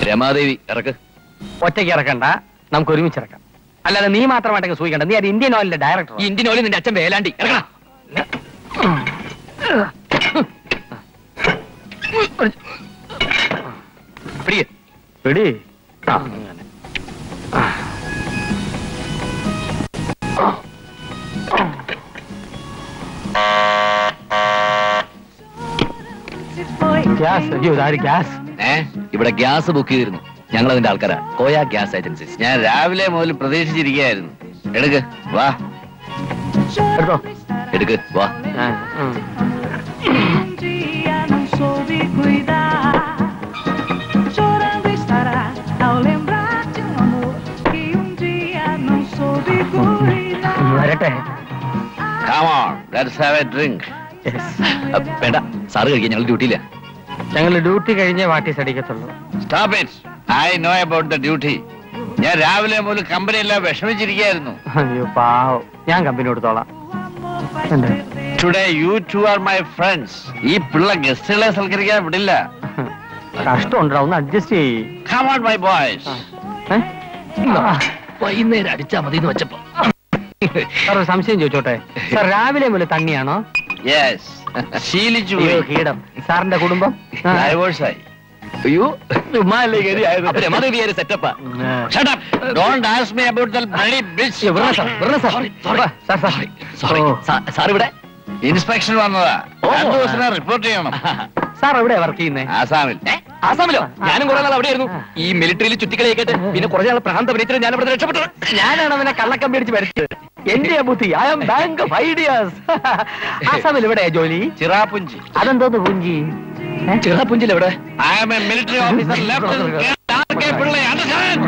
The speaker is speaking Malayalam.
രമാദേവി ഇറക്ക്. ഒറ്റയ്ക്ക് ഇറക്കണ്ട, നമുക്ക് ഒരുമിച്ച് ഇറക്കാം. അല്ലാതെ നീ മാത്രമായിട്ടൊക്കെ സൂചിക്കണ്ട. നീ അത് ഇന്ത്യൻ ഓയിലിന്റെ ഡയറക്ടർ. ഇന്ത്യൻ ഓയിൽ നിന്റെ അച്ഛൻ വേലാണ്ടി. ഇറക്കണം. പിടി. ഇവിടെ ഗ്യാസ് ബുക്ക് ചെയ്തിരുന്നു. ഞങ്ങൾ അതിന്റെ ആൾക്കാരാ. Koya gas agencies. ഞാൻ രാവിലെ മുതൽ പ്രതീക്ഷിച്ചിരിക്കുകയായിരുന്നു. എടുക്ക് വാ. എടുക്ക് വാ. വേണ്ട, സാറ് കഴിക്കാൻ ഞങ്ങൾ ഡ്യൂട്ടിയില്ല. ഞങ്ങൾ ഡ്യൂട്ടി കഴിഞ്ഞേ what is അടിക്കത്തുള്ളൂ. Stop it. I know about the duty. ഞാൻ രാവിലെ മുതൽ കമ്പനിയെല്ലാം വിഷമിച്ചിരിക്കുകയായിരുന്നു. അയ്യോ പാവം, ഞാൻ കമ്പനി കൊടുത്തോളാം. Today you two are my friends. ഈ പിള്ള ഗസ്റ്റുകളെ സൽക്കരിക്കാൻ വിടില്ല. കഷ്ടമുണ്ടോ, ഒന്ന് അഡ്ജസ്റ്റ് ചെയ്യ്. Come on my boys. വൈകുന്നേരം അടിച്ചാ മതി എന്ന് വെച്ചപ്പോ സാർ ഒരു സംശയം ചോദിച്ചോട്ടെ? സാർ രാവിലെ മുതൽ തണ്ണിയാണോ? Yes. ശീലിച്ചു കീടം. സാറിന്റെ കുടുംബം ഡൈവേഴ്സായി. അയ്യോ രമാദേവിയായ സെറ്റപ്പാ. Shut up. Don't ask me about the bloody bitch. Sir ഇവിടെ ഇൻസ്പെക്ഷൻ വന്നതാ. 2 ദിവസം റിപ്പോർട്ട് ചെയ്യണം. സാർ എവിടെ വർക്ക് ചെയ്യുന്നേ? ആസാമിൽ. ആസാമിലോ? ഞാനും കുറെ നാൾ അവിടെയായിരുന്നു. ഈ മിലിറ്ററിയിൽ ചുറ്റിക്കളിയൊക്കെ പിന്നെ കുറേ നാൾ പ്രാന്ത അഭിനയിച്ചിട്ട് ഞാൻ ഇവിടെ രക്ഷപ്പെട്ടു. ഞാനാണ് അവനെ കള്ളക്കമ്പി അടിച്ച് വരുന്നത്. എന്റെ ബുദ്ധി. I am bank of ideas. ആസാമിൽ എവിടെയാ ജോലി? ചിറാപുഞ്ചി. അതെന്തോന്ന് പുഞ്ചി? ചിറാപുഞ്ചിൽ എവിടെ? I am a military officer left in K. Pillai. Understand?